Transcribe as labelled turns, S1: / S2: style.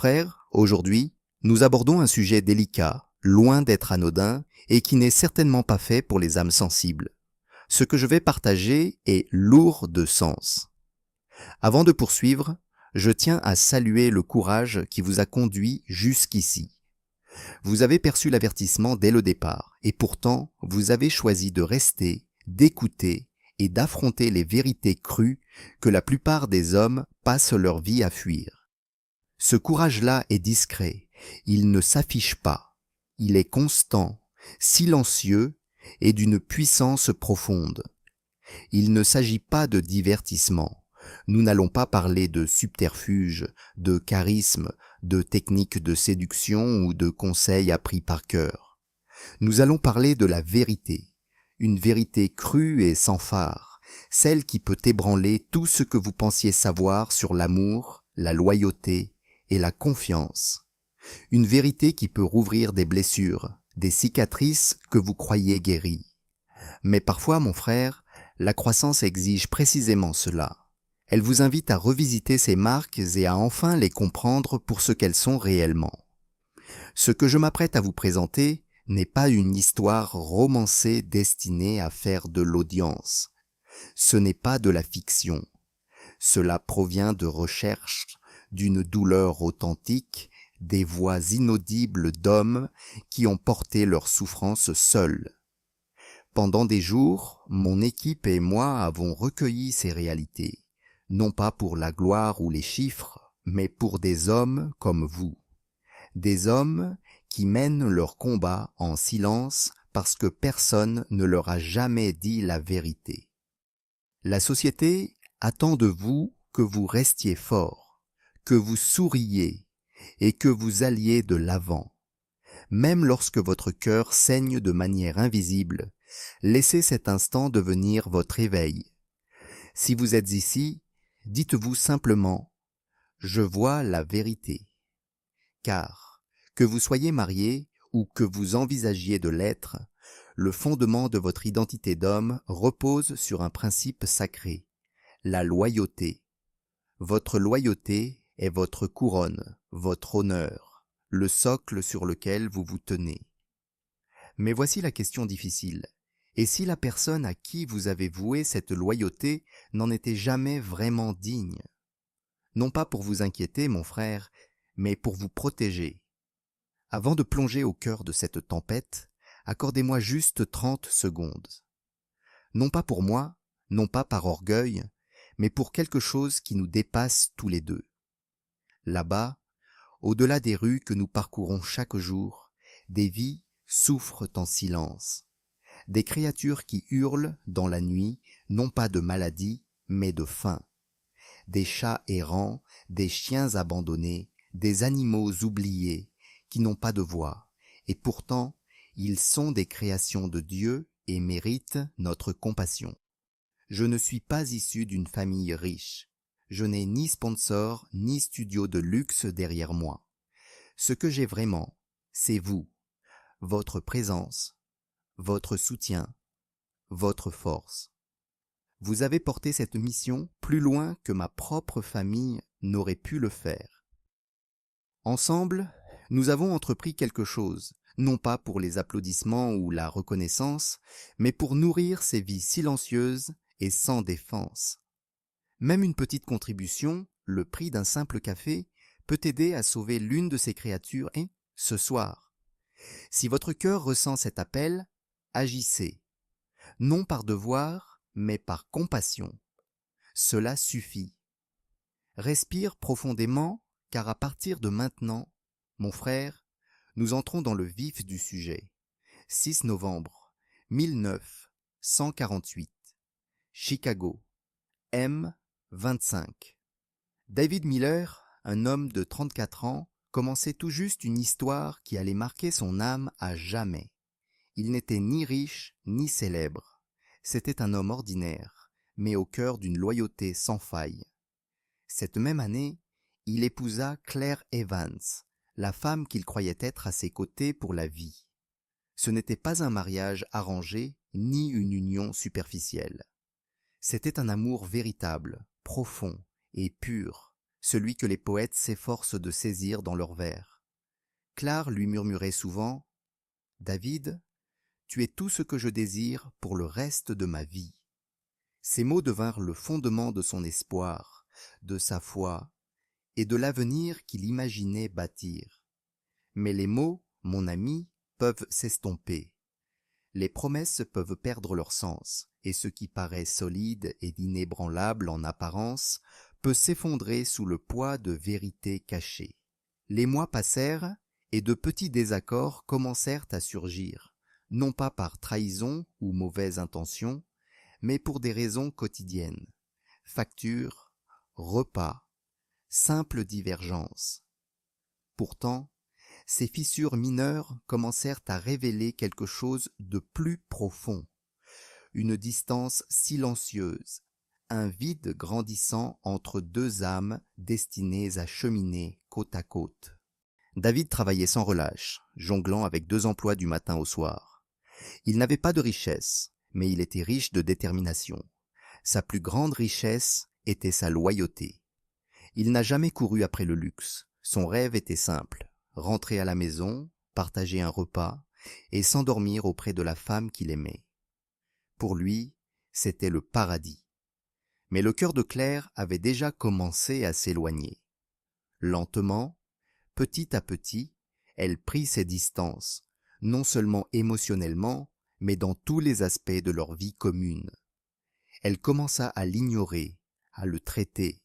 S1: frères, aujourd'hui, nous abordons un sujet délicat, loin d'être anodin et qui n'est certainement pas fait pour les âmes sensibles. Ce que je vais partager est lourd de sens. Avant de poursuivre, je tiens à saluer le courage qui vous a conduit jusqu'ici. Vous avez perçu l'avertissement dès le départ et pourtant vous avez choisi de rester, d'écouter et d'affronter les vérités crues que la plupart des hommes passent leur vie à fuir. Ce courage-là est discret, il ne s'affiche pas, il est constant, silencieux et d'une puissance profonde. Il ne s'agit pas de divertissement. Nous n'allons pas parler de subterfuge, de charisme, de techniques de séduction ou de conseils appris par cœur. Nous allons parler de la vérité, une vérité crue et sans fard, celle qui peut ébranler tout ce que vous pensiez savoir sur l'amour, la loyauté et la confiance. Une vérité qui peut rouvrir des blessures, des cicatrices que vous croyiez guéries. Mais parfois, mon frère, la croissance exige précisément cela. Elle vous invite à revisiter ces marques et à enfin les comprendre pour ce qu'elles sont réellement. Ce que je m'apprête à vous présenter n'est pas une histoire romancée destinée à faire de l'audience. Ce n'est pas de la fiction. Cela provient de recherches, d'une douleur authentique, des voix inaudibles d'hommes qui ont porté leur souffrance seuls. Pendant des jours, mon équipe et moi avons recueilli ces réalités, non pas pour la gloire ou les chiffres, mais pour des hommes comme vous. Des hommes qui mènent leur combat en silence parce que personne ne leur a jamais dit la vérité. La société attend de vous que vous restiez fort, que vous souriez et que vous alliez de l'avant. Même lorsque votre cœur saigne de manière invisible, laissez cet instant devenir votre éveil. Si vous êtes ici, dites-vous simplement « Je vois la vérité ». Car, que vous soyez marié ou que vous envisagiez de l'être, le fondement de votre identité d'homme repose sur un principe sacré, la loyauté. Votre loyauté est votre couronne, votre honneur, le socle sur lequel vous vous tenez. Mais voici la question difficile. Et si la personne à qui vous avez voué cette loyauté n'en était jamais vraiment digne? Non pas pour vous inquiéter, mon frère, mais pour vous protéger. Avant de plonger au cœur de cette tempête, accordez-moi juste 30 secondes. Non pas pour moi, non pas par orgueil, mais pour quelque chose qui nous dépasse tous les deux. Là-bas, au-delà des rues que nous parcourons chaque jour, des vies souffrent en silence. Des créatures qui hurlent dans la nuit, non pas de maladie, mais de faim. Des chats errants, des chiens abandonnés, des animaux oubliés, qui n'ont pas de voix, et pourtant, ils sont des créations de Dieu et méritent notre compassion. Je ne suis pas issu d'une famille riche. Je n'ai ni sponsor, ni studio de luxe derrière moi. Ce que j'ai vraiment, c'est vous, votre présence, votre soutien, votre force. Vous avez porté cette mission plus loin que ma propre famille n'aurait pu le faire. Ensemble, nous avons entrepris quelque chose, non pas pour les applaudissements ou la reconnaissance, mais pour nourrir ces vies silencieuses et sans défense. Même une petite contribution, le prix d'un simple café, peut aider à sauver l'une de ces créatures et, ce soir, si votre cœur ressent cet appel, agissez, non par devoir, mais par compassion. Cela suffit. Respire profondément, car à partir de maintenant, mon frère, nous entrons dans le vif du sujet. 6 novembre 1948. Chicago. M25. David Miller, un homme de 34 ans, commençait tout juste une histoire qui allait marquer son âme à jamais. Il n'était ni riche ni célèbre. C'était un homme ordinaire, mais au cœur d'une loyauté sans faille. Cette même année, il épousa Claire Evans, la femme qu'il croyait être à ses côtés pour la vie. Ce n'était pas un mariage arrangé ni une union superficielle. C'était un amour véritable, profond et pur, celui que les poètes s'efforcent de saisir dans leurs vers. Clare lui murmurait souvent « David, tu es tout ce que je désire pour le reste de ma vie. » Ces mots devinrent le fondement de son espoir, de sa foi et de l'avenir qu'il imaginait bâtir. Mais les mots, mon ami, peuvent s'estomper. Les promesses peuvent perdre leur sens, et ce qui paraît solide et inébranlable en apparence peut s'effondrer sous le poids de vérités cachées. Les mois passèrent, et de petits désaccords commencèrent à surgir, non pas par trahison ou mauvaise intention, mais pour des raisons quotidiennes. Factures, repas, simples divergences. Pourtant, ces fissures mineures commencèrent à révéler quelque chose de plus profond, une distance silencieuse, un vide grandissant entre deux âmes destinées à cheminer côte à côte. David travaillait sans relâche, jonglant avec 2 emplois du matin au soir. Il n'avait pas de richesse, mais il était riche de détermination. Sa plus grande richesse était sa loyauté. Il n'a jamais couru après le luxe. Son rêve était simple. Rentrer à la maison, partager un repas et s'endormir auprès de la femme qu'il aimait. Pour lui, c'était le paradis. Mais le cœur de Claire avait déjà commencé à s'éloigner. Lentement, petit à petit, elle prit ses distances, non seulement émotionnellement, mais dans tous les aspects de leur vie commune. Elle commença à l'ignorer, à le traiter,